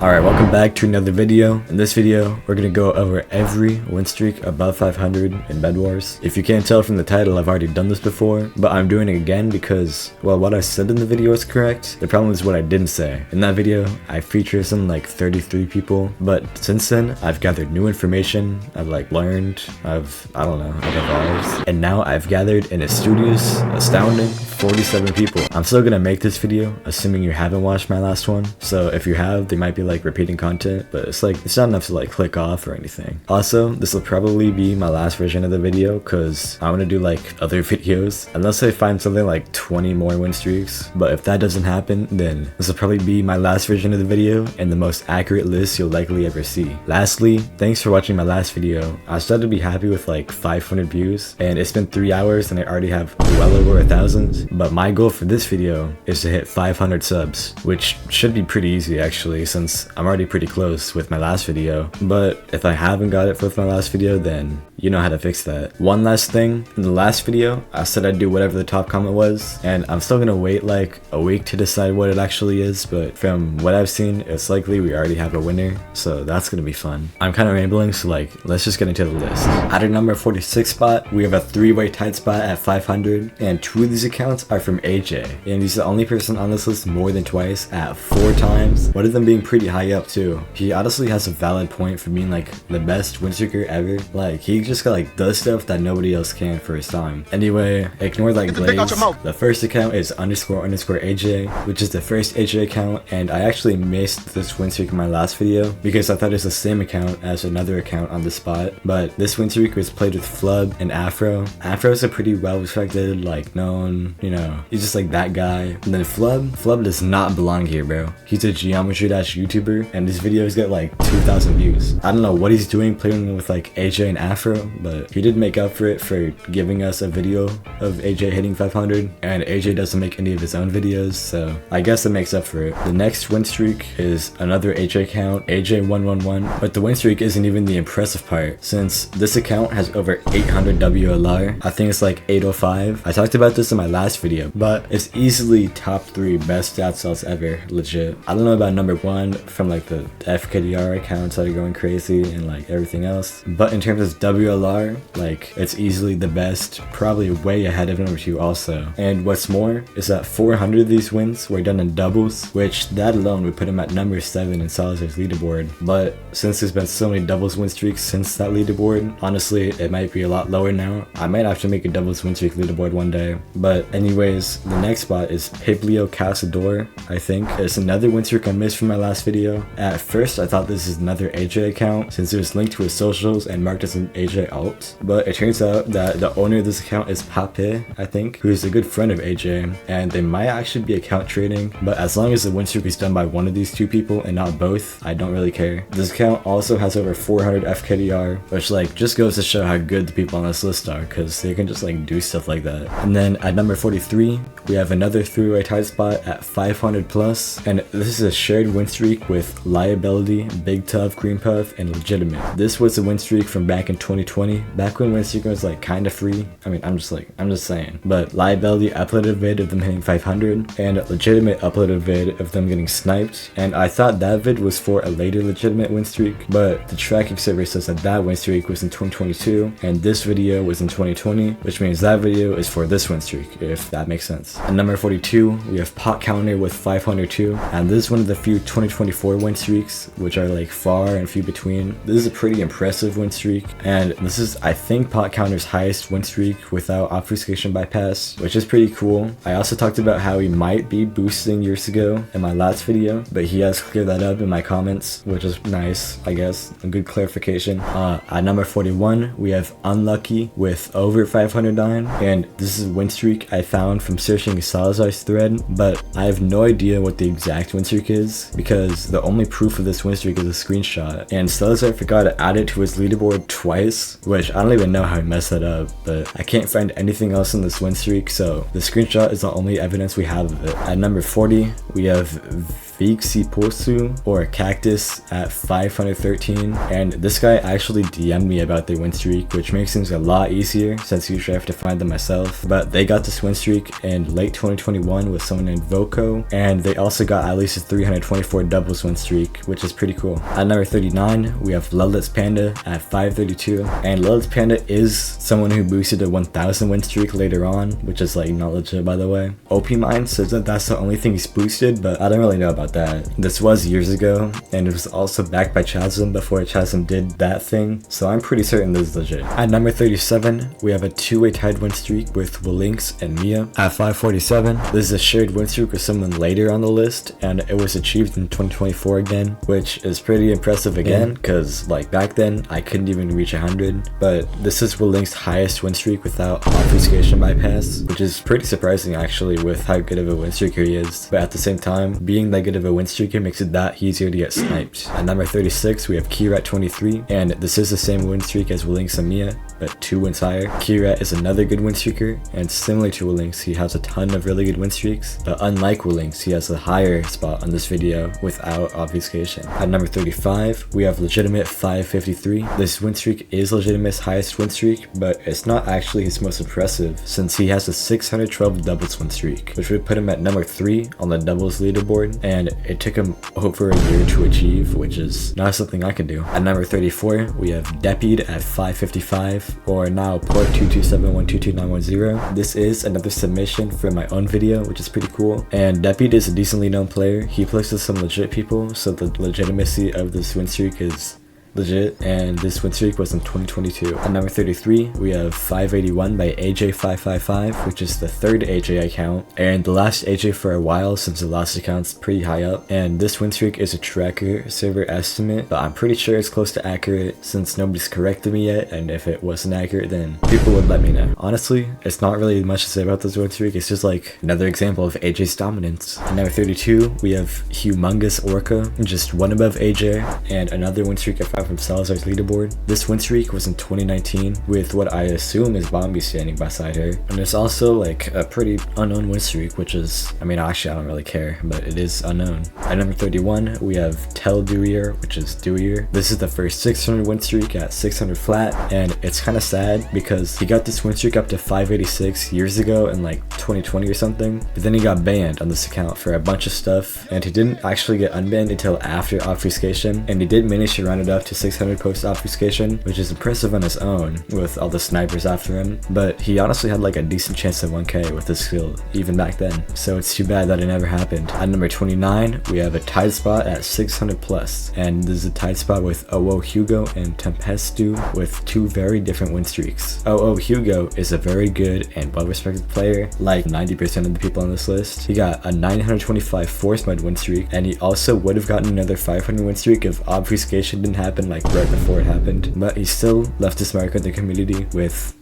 Alright, welcome back to another video. In this video, we're gonna go over every win streak above 500 in Bedwars. If you can't tell from the title, I've already done this before, but I'm doing it again because, well, what I said in the video is correct. The problem is what I didn't say. In that video, I featured something like 33 people, but since then, I've gathered new information, I've learned, I've evolved, and now I've gathered an astounding 47 people. I'm still gonna make this video, assuming you haven't watched my last one, so if you have, they might be repeating content, but it's not enough to click off or anything. Also, this will probably be my last version of the video because I want to do other videos unless I find something like 20 more win streaks, but if that doesn't happen, then this will probably be my last version of the video and the most accurate list you'll likely ever see. Lastly, thanks for watching my last video. I started to be happy with 500 views, and it's been 3 hours and I already have well over 1,000, but my goal for this video is to hit 500 subs, which should be pretty easy actually, since I'm already pretty close with my last video, but if I haven't got it with my last video, then you know how to fix that. One last thing, in the last video, I said I'd do whatever the top comment was, and I'm still gonna wait a week to decide what it actually is, but from what I've seen, it's likely we already have a winner, so that's gonna be fun. I'm kind of rambling, so let's just get into the list. At our number 46 spot, we have a 3-way tied spot at 500, and 2 of these accounts are from AJ, and he's the only person on this list more than twice at 4 times, one of them being pretty high up too. He honestly has a valid point for being the best win streaker ever. He just does stuff that nobody else can for his time. Anyway, ignore glaze. The first account is __AJ, which is the first AJ account, and I actually missed this win streak in my last video because I thought it's the same account as another account on the spot, but this win streak was played with Flub and Afro. Afro is a pretty well respected, known, he's just that guy. And then Flub does not belong here, bro. He's a geometry dash YouTuber, and his videos get 2,000 views. I don't know what he's doing playing with AJ and Afro, but he did make up for it for giving us a video of AJ hitting 500, and AJ doesn't make any of his own videos, so I guess it makes up for it. The next win streak is another AJ account, AJ111, but the win streak isn't even the impressive part, since this account has over 800 WLR. I think it's 805. I talked about this in my last video, but it's easily top 3 best stat cells ever, legit. I don't know about number 1 from the FKDR accounts that are going crazy and everything else, but in terms of WLR, it's easily the best, probably way ahead of number 2 also. And what's more is that 400 of these wins were done in doubles, which that alone would put him at number 7 in Salazar's leaderboard. But since there's been so many doubles win streaks since that leaderboard, honestly it might be a lot lower now. I might have to make a doubles win streak leaderboard one day. But anyways, the next spot is Piblio Casador. I think it's another win streak I missed from my last video. At first I thought this is another AJ account since it was linked to his socials and marked as an AJ alt, but it turns out that the owner of this account is Pape, I think, who is a good friend of AJ, and they might actually be account trading, but as long as the win streak is done by one of these 2 people and not both, I don't really care. This account also has over 400 FKDR, which just goes to show how good the people on this list are, because they can just do stuff like that. And then at number 43, we have another 3-way tied spot at 500 plus, and this is a shared win streak with Liability, Big Tough, Green Puff, and Legitimate. This was a win streak from back in 2020, back when win streak was kind of free. I mean, I'm just saying. But Liability uploaded a vid of them hitting 500, and Legitimate uploaded a vid of them getting sniped, and I thought that vid was for a later Legitimate win streak, but the tracking server says that win streak was in 2022, and this video was in 2020, which means that video is for this win streak, if that makes sense. At number 42, we have Pot Counter with 502, and this is one of the few 2024 win streaks, which are far and few between. This is a pretty impressive win streak, and this is, I think, Pot Counter's highest win streak without obfuscation bypass, which is pretty cool. I also talked about how he might be boosting years ago in my last video, but he has cleared that up in my comments, which is nice, I guess, a good clarification. At number 41, we have Unlucky with over 509, and this is a win streak I found from searching Salazar's thread, but I have no idea what the exact win streak is because the only proof of this win streak is a screenshot, and Salazar forgot to add it to his leaderboard twice, which I don't even know how he messed that up, but I can't find anything else in this win streak, so the screenshot is the only evidence we have of it. At number 40, we have Posu or Cactus at 513, and this guy actually DM'd me about their win streak, which makes things a lot easier since usually I have to find them myself. But they got this win streak in late 2021 with someone named Voco, and they also got at least a 324 doubles win streak, which is pretty cool. At number 39, we have Lullet's Panda at 532, and Lullet's Panda is someone who boosted a 1000 win streak later on, which is like not legit by the way. OP Mine says that that's the only thing he's boosted, but I don't really know about that. This was years ago, and it was also backed by Chasm before Chasm did that thing, so I'm pretty certain this is legit. At number 37, we have a two-way tied win streak with Willinks and Mia at 547. This is a shared win streak with someone later on the list, and it was achieved in 2024 again, which is pretty impressive again, because like back then I couldn't even reach 100, but this is Willink's highest win streak without obfuscation bypass, which is pretty surprising actually with how good of a win streaker he is. But at the same time, being that good of a win streaker makes it that easier to get sniped. At number 36, we have Kira at 23, and this is the same win streak as Willinks and Mia, but 2 wins higher. Kira is another good win streaker, and similar to Willinks, he has a ton of really good win streaks, but unlike Willinks, he has a higher spot on this video without obfuscation. At number 35, we have legitimate 553. This win streak is legitimate's highest win streak, but it's not actually his most impressive since he has a 612 doubles win streak, which would put him at number 3 on the doubles leaderboard, and it took him over a year to achieve, which is not something I can do. At number 34, we have Depied at 555, or now port 227122910. This is another submission from my own video, which is pretty cool, and Depied is a decently known player. He plays with some legit people, so the legitimacy of this win streak is legit, and this win streak was in 2022. At number 33, we have 581 by AJ555, which is the third AJ account, and the last AJ for a while since the last account's pretty high up, and this win streak is a tracker server estimate, but I'm pretty sure it's close to accurate since nobody's corrected me yet, and if it wasn't accurate then people would let me know. Honestly, it's not really much to say about this win streak, it's just like another example of AJ's dominance. At number 32, we have Humongous Orca, just one above AJ, and another win streak at from Salazar's leaderboard. This win streak was in 2019 with what I assume is Bombies standing beside her, and it's also like a pretty unknown win streak, which is, I mean, actually I don't really care, but it is unknown. At number 31, we have Tell Dewier, which is Dewier. This is the first 600 win streak at 600 flat, and it's kind of sad because he got this win streak up to 586 years ago in like 2020 or something, but then he got banned on this account for a bunch of stuff, and he didn't actually get unbanned until after obfuscation, and he did manage to round it up to 600 post obfuscation, which is impressive on his own with all the snipers after him, but he honestly had like a decent chance at 1k with this skill even back then, so it's too bad that it never happened. At number 29, we have a tied spot at 600 plus, and this is a tied spot with OO Hugo and Tempestu with 2 very different win streaks. OO Hugo is a very good and well-respected player, like 90% of the people on this list. He got a 925 force mode win streak, and he also would have gotten another 500 win streak if obfuscation didn't happen like right before it happened, but he still left his mark in the community with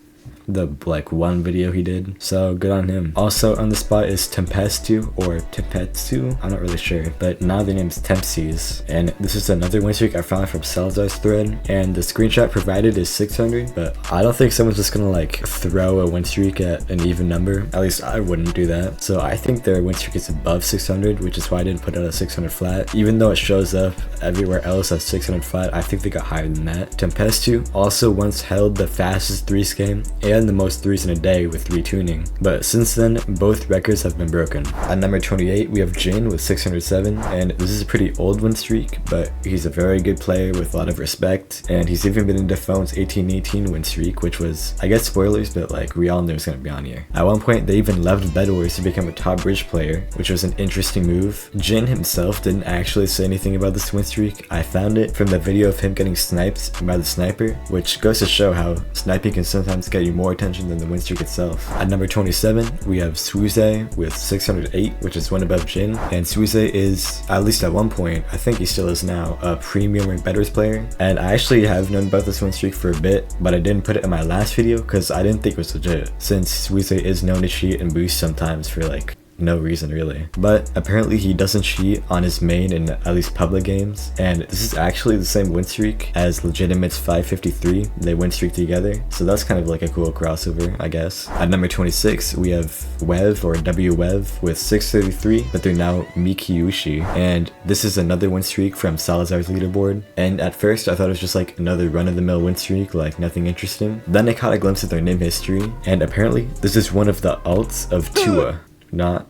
the like one video he did, so good on him. Also on the spot is Tempestu or Tempetsu, I'm not really sure, but now their name's Tempsies, and this is another win streak I found from Salazar's thread, and the screenshot provided is 600, but I don't think someone's just gonna like throw a win streak at an even number, at least I wouldn't do that, so I think their win streak is above 600, which is why I didn't put it at 600 flat, even though it shows up everywhere else at 600 flat. I think they got higher than that. Tempestu also once held the fastest 3s game and the most 3s in a day with retuning, but since then both records have been broken. At number 28, we have Jin with 607, and this is a pretty old win streak, but he's a very good player with a lot of respect, and he's even been in Defone's 1818 win streak, which was, I guess spoilers, but like we all knew it was gonna be on here. At one point they even left Bedwars to become a top bridge player, which was an interesting move. Jin himself didn't actually say anything about this win streak. I found it from the video of him getting sniped by the sniper, which goes to show how sniping can sometimes get you more attention than the win streak itself. At number 27, we have Suze with 608, which is one above Jin, and Suze is, at least at one point, I think he still is now, a premium ranked Bedwars player, and I actually have known about this win streak for a bit, but I didn't put it in my last video because I didn't think it was legit, since Suze is known to cheat and boost sometimes for like no reason really. But apparently he doesn't cheat on his main in at least public games, and this is actually the same win streak as Legitimate's 553. They win streak together, so that's kind of like a cool crossover, I guess. At number 26, we have Wev or WWev with 633, but they're now Mikiushi, and this is another win streak from Salazar's leaderboard. And at first I thought it was just like another run-of-the-mill win streak, like nothing interesting. Then I caught a glimpse of their name history, and apparently this is one of the alts of Tua, not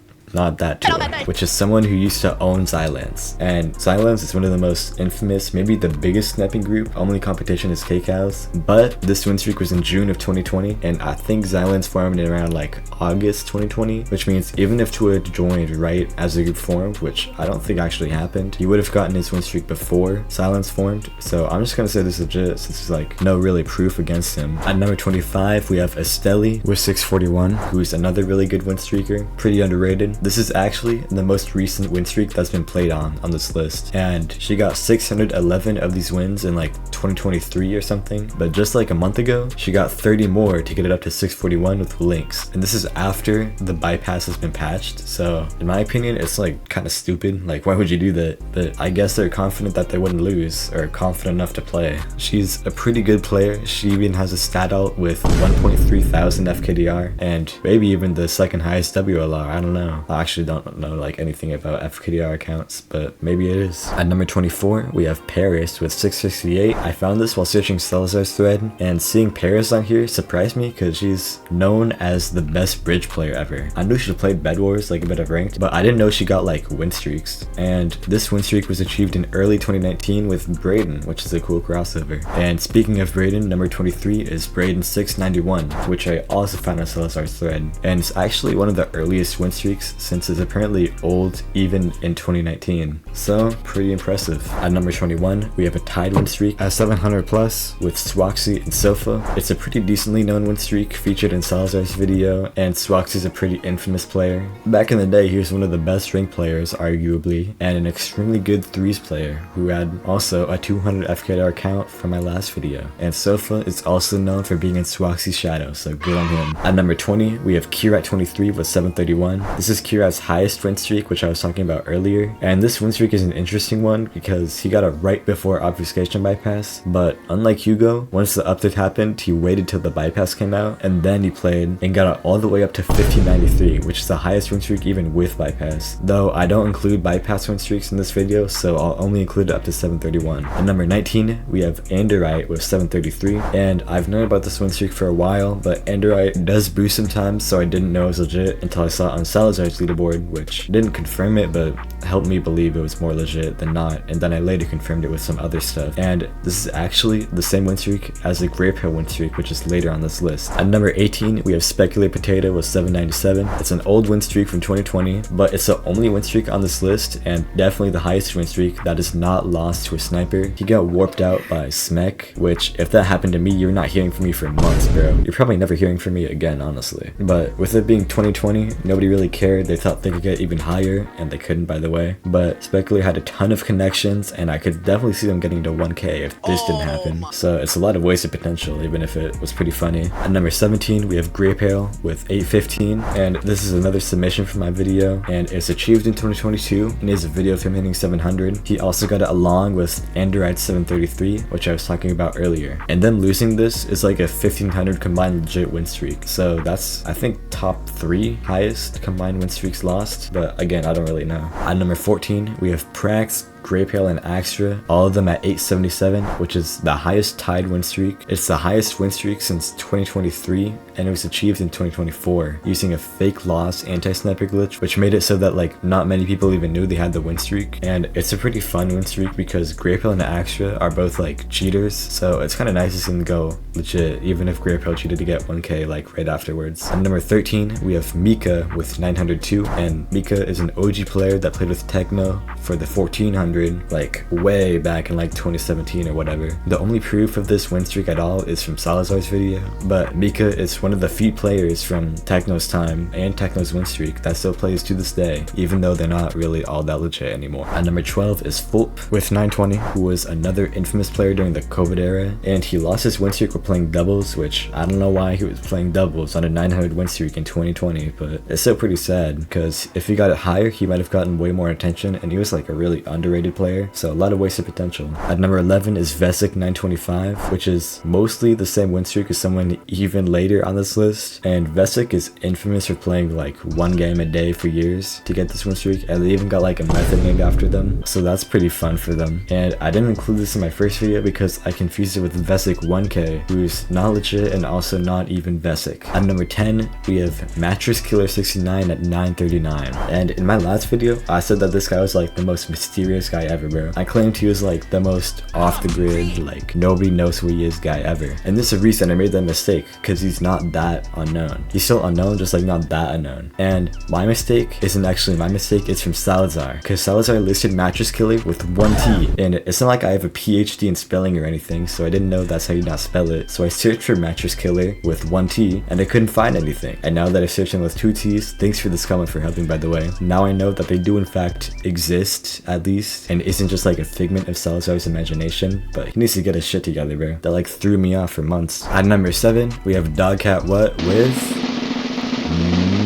that Tua, which is someone who used to own Xylance. And Xylance is one of the most infamous, maybe the biggest sniping group. Only competition is K-Cows. But this win streak was in June of 2020, and I think Xylance formed in around like August 2020, which means even if Tua had joined right as the group formed, which I don't think actually happened, he would have gotten his win streak before Xylance formed. So I'm just gonna say this is legit, since there's like no really proof against him. At number 25, we have Esteli with 641, who's another really good win streaker, pretty underrated. This is actually the most recent win streak that's been played on this list, and she got 611 of these wins in like 2023 or something, but just like a month ago she got 30 more to get it up to 641 with links, and this is after the bypass has been patched. So in my opinion, it's like kind of stupid. Like, why would you do that? But I guess they're confident that they wouldn't lose, or confident enough to play. She's a pretty good player. She even has a stat alt with 1.3 thousand FKDR, and maybe even the second highest WLR. I don't know. I actually don't know like anything about FKDR accounts, but maybe it is. At number 24, we have Paris with 668. I found this while searching Salazar's thread, and seeing Paris on here surprised me because she's known as the best bridge player ever. I knew she played Bedwars, like a bit of ranked, but I didn't know she got like win streaks. And this win streak was achieved in early 2019 with Braden, which is a cool crossover. And speaking of Braden, number 23 is Braden 691, which I also found on Salazar's thread, and it's actually one of the earliest win streaks since it's apparently old even in 2019. So pretty impressive. At number 21, we have a tied win streak at 700 plus with Swaxy and Sofa. It's a pretty decently known win streak featured in Salazar's video, and Swaxy's a pretty infamous player. Back in the day, he was one of the best rank players arguably, and an extremely good threes player who had also a 200 FKDR count from my last video. And Sofa is also known for being in Swaxy's shadow, so good on him. At number 20, we have Kirat23 with 731. This is Kirat's highest win streak, which I was talking about earlier, and this win streak is an interesting one because he got it right before obfuscation bypass, but unlike Hugo, once the update happened, he waited till the bypass came out, and then he played and got it all the way up to 1593, which is the highest win streak even with bypass. Though I don't include bypass win streaks in this video, so I'll only include it up to 731. At number 19, we have Anderite with 733, and I've known about this win streak for a while, but Anderite does boost sometimes, so I didn't know it was legit until I saw it on Salazar's leaderboard, which didn't confirm it, but helped me believe it was more legit than not, and then I later confirmed it with some other stuff. And this is actually the same win streak as the Grape Hill win streak, which is later on this list. At number 18, we have Specular Potato with 797. It's an old win streak from 2020, but it's the only win streak on this list, and definitely the highest win streak that is not lost to a sniper. He got warped out by Smek, which if that happened to me, you're not hearing from me for months, bro. You're probably never hearing from me again, honestly. But with it being 2020, nobody really cared. They thought they could get even higher, and they couldn't, by the way. But Specular had a ton of connections, and I could definitely see them getting to 1k if this didn't happen. So it's a lot of wasted potential, even if it was pretty funny. At number 17, we have Grape Ale with 815, and this is another submission from my video, and it's achieved in 2022, and is a video of him hitting 700. He also got it along with Anderite 733, which I was talking about earlier. And then losing this is like a 1500 combined legit win streak. So that's, I think, top 3 highest combined win streaks lost, but again, I don't really know. At number 14, we have Prax, Grape Ale, and Axtra, all of them at 877, which is the highest tied win streak. It's the highest win streak since 2023, and it was achieved in 2024 using a fake loss anti-sniper glitch, which made it so that like not many people even knew they had the win streak. And it's a pretty fun win streak because Grape Ale and Axtra are both like cheaters, so it's kind of nice to see them go legit, even if Grape Ale cheated to get 1k like right afterwards. At number 13, we have Mika with 902, and Mika is an OG player that played with Techno for the 1400 500, like way back in like 2017 or whatever. The only proof of this win streak at all is from Salazar's video, but Mika is one of the few players from Techno's time and Techno's win streak that still plays to this day, even though they're not really all that legit anymore. At number 12 is Purp with 920, who was another infamous player during the COVID era, and he lost his win streak while playing doubles, which I don't know why he was playing doubles on a 900 win streak in 2020, but it's still pretty sad because if he got it higher, he might have gotten way more attention, and he was like a really underrated player, so a lot of wasted potential. At number 11 is Vesic 925, which is mostly the same win streak as someone even later on this list, and Vesic is infamous for playing like one game a day for years to get this win streak, and they even got like a method named after them, so that's pretty fun for them. And I didn't include this in my first video because I confused it with Vesic 1K, who's not legit and also not even Vesic. At number 10, we have Mattress Killer 69 at 939, and in my last video, I said that this guy was like the most mysterious guy ever, bro. I claimed he was like the most off the grid, like nobody knows who he is guy ever. And this is recent, I made that mistake because he's not that unknown. He's still unknown, just like not that unknown. And my mistake isn't actually my mistake, it's from Salazar, because Salazar listed Mattress Killer with 1T, and it's not like I have a PhD in spelling or anything, so I didn't know that's how you not spell it. So I searched for Mattress Killer with 1T, and I couldn't find anything. And now that I've searched him with 2 T's, thanks for this comment for helping, by the way. Now I know that they do in fact exist, at least, and isn't just like a figment of Salazar's imagination, but he needs to get his shit together, bro. That like threw me off for months. At number 7, we have Dogcat What with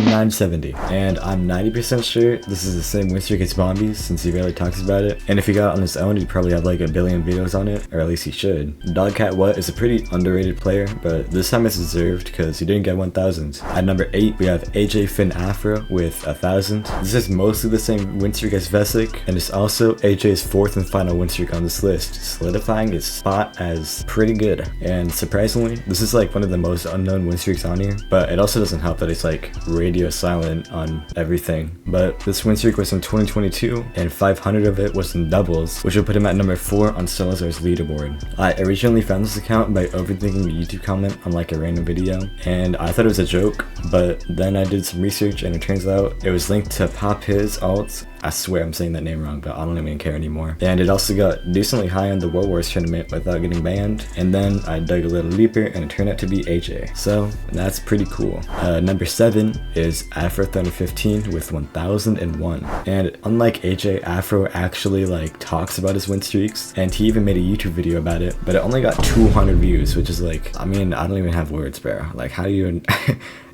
970, and I'm 90% sure this is the same win streak as Bombies since he rarely talks about it, and if he got it on his own he'd probably have like a billion videos on it, or at least he should. Dogcat What is a pretty underrated player, but this time it's deserved because he didn't get 1000s. At number 8, we have AJ Finn Afro with 1000. This is mostly the same win streak as Vesic, and it's also AJ's 4th and final win streak on this list, solidifying his spot as pretty good. And surprisingly, this is like one of the most unknown win streaks on here, but it also doesn't help that it's like radio silent on everything. But this win streak was in 2022, and 500 of it was in doubles, which would put him at number 4 on Salazar's leaderboard. I originally found this account by overthinking a YouTube comment on like a random video, and I thought it was a joke, but then I did some research and it turns out it was linked to Pop His alt. I swear I'm saying that name wrong, but I don't even care anymore. And it also got decently high on the World Wars tournament without getting banned, and then I dug a little deeper and it turned out to be AJ. So that's pretty cool. Number 7 is Afro 3015 with 1001. And unlike AJ, Afro actually like talks about his win streaks, and he even made a YouTube video about it, but it only got 200 views, which is like, I mean, I don't even have words, bro. Like, how do you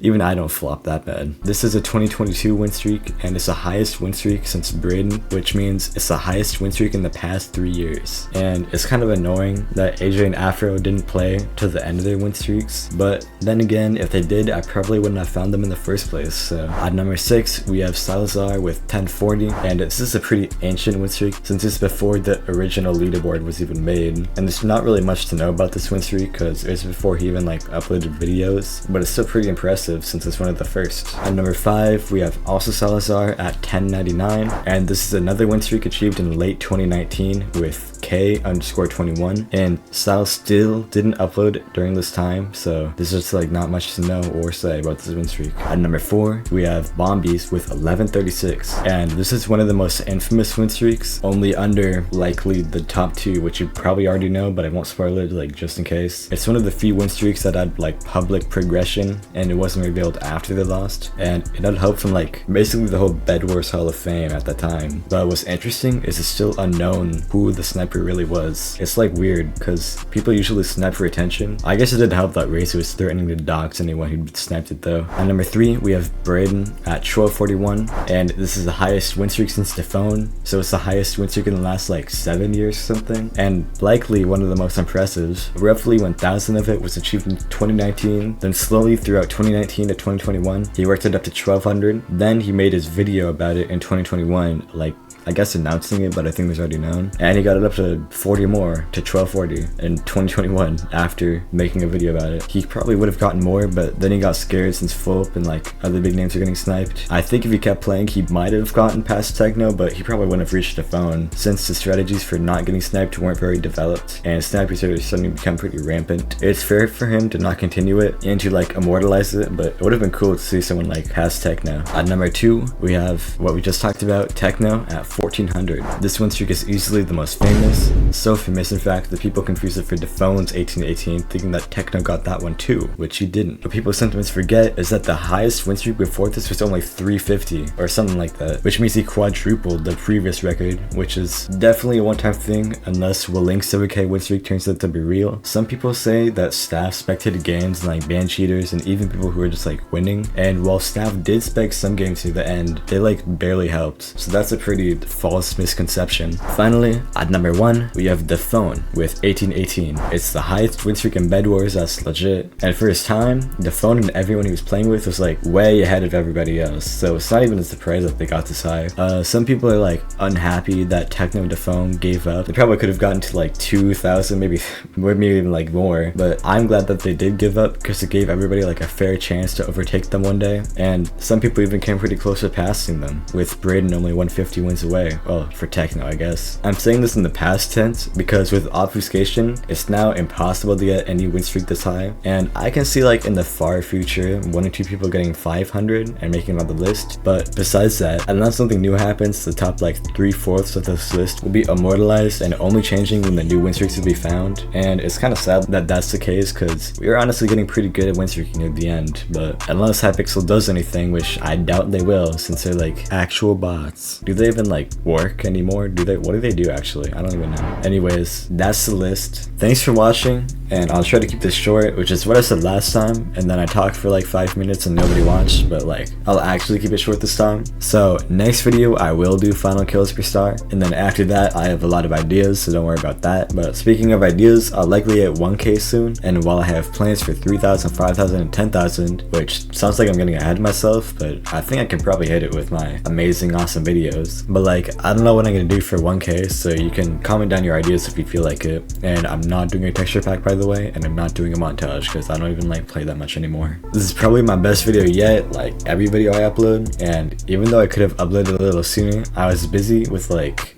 even I don't flop that bad. This is a 2022 win streak, and it's the highest win streak since Braden, which means it's the highest win streak in the past 3 years. And it's kind of annoying that AJ and Afro didn't play to the end of their win streaks, but then again, if they did, I probably wouldn't have found them in the first place. So at number 6, we have Salazar with 1040, and this is a pretty ancient win streak since it's before the original leaderboard was even made. And there's not really much to know about this win streak because it's before he even like uploaded videos, but it's still pretty impressive since it's one of the first. At number 5, we have also Salazar at 1099, and this is another win streak achieved in late 2019 with K_21, and Sal still didn't upload during this time, so there's just like not much to know or say about this win streak. At number 4, we have Bombies with 1136, and this is one of the most infamous win streaks, only under likely the top 2, which you probably already know, but I won't spoil it like just in case. It's one of the few win streaks that had like public progression, and it wasn't revealed after they lost, and it had help from like basically the whole Bedwars Hall of Fame at the time. But what's interesting is it's still unknown who the sniper really was. It's like weird because people usually snipe for attention. I guess it did help that Razor was threatening to dox anyone who sniped it though. At number 3, we have Braden at 1241, and this is the highest win streak since the phone, so it's the highest win streak in the last like 7 years or something, and likely one of the most impressive. Roughly 1000 of it was achieved in 2019, then slowly throughout 2019 to 2021 he worked it up to 1200, then he made his video about it in 2021, like I guess announcing it, but I think it was already known, and he got it up to 40 more to 1240 in 2021 after making a video about it. He probably would have gotten more, but then he got scared since Purp and like other big names are getting sniped. I think if he kept playing he might have gotten past Techno, but he probably wouldn't have reached the phone since the strategies for not getting sniped weren't very developed, and snipers are starting to become pretty rampant. It's fair for him to not continue it and to like immortalize it, but it would have been cool to see someone like past Techno. At number 2, we have what we just talked about, Techno at 1400. This win streak is easily the most famous, so famous in fact that people confuse it for Defone's 1818, thinking that Techno got that one too, which he didn't. What people sometimes forget is that the highest win streak before this was only 350 or something like that, which means he quadrupled the previous record, which is definitely a one-time thing unless Will Link's 7k win streak turns out to be real. Some people say that staff spectated games and like banned cheaters and even people who were just like winning, and while staff did spec some games to the end, they like barely helped, so that's a pretty false misconception. Finally, at number 1 we have Defone with 1818. It's the highest win streak in Bedwars, that's legit, and for his time, Defone and everyone he was playing with was like way ahead of everybody else, so it's not even a surprise that they got this high. Some people are like unhappy that Techno and Defone gave up. They probably could have gotten to like 2,000, maybe even like more, but I'm glad that they did give up because it gave everybody like a fair chance to overtake them one day, and some people even came pretty close to passing them, with Braden only 150 wins away. Well, for Techno, I guess. I'm saying this in the past tense because with obfuscation, it's now impossible to get any win streak this high, and I can see like in the far future 1 or 2 people getting 500 and making it on the list, but besides that, unless something new happens, the top like 3/4 of this list will be immortalized and only changing when the new win streaks will be found, and it's kind of sad that that's the case because we are honestly getting pretty good at win streaking at the end, but unless Hypixel does anything, which I doubt they will since they're like actual bots. Do they even like work anymore? What do they do actually? I don't even know. Anyways, that's the list. Thanks for watching, and I'll try to keep this short, which is what I said last time, and then I talked for like 5 minutes and nobody watched, but like I'll actually keep it short this time. So next video I will do final kills per star, and then after that I have a lot of ideas, so don't worry about that. But speaking of ideas, I'll likely hit 1k soon, and while I have plans for 3,000, 5,000, and 10,000, which sounds like I'm getting ahead of myself, but I think I can probably hit it with my amazing awesome videos. But like I don't know what I'm gonna do for 1k, so you can comment down your ideas if you feel like it. And I'm not doing a texture pack, by the way, and I'm not doing a montage because I don't even like play that much anymore. This is probably my best video yet, like every video I upload, and even though I could have uploaded a little sooner, I was busy with like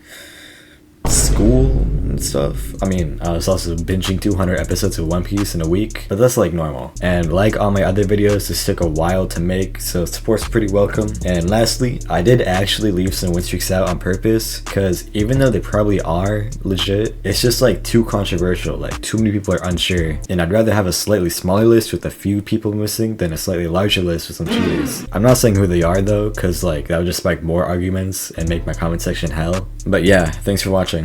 school and stuff. I mean, I was also binging 200 episodes of One Piece in a week, but that's like normal. And like all my other videos, this took a while to make, so support's pretty welcome. And lastly, I did actually leave some win streaks out on purpose, because even though they probably are legit, it's just like too controversial, like too many people are unsure, and I'd rather have a slightly smaller list with a few people missing than a slightly larger list with some cheaters. I'm not saying who they are though, because like that would just spike more arguments and make my comment section hell. But yeah, thanks for watching.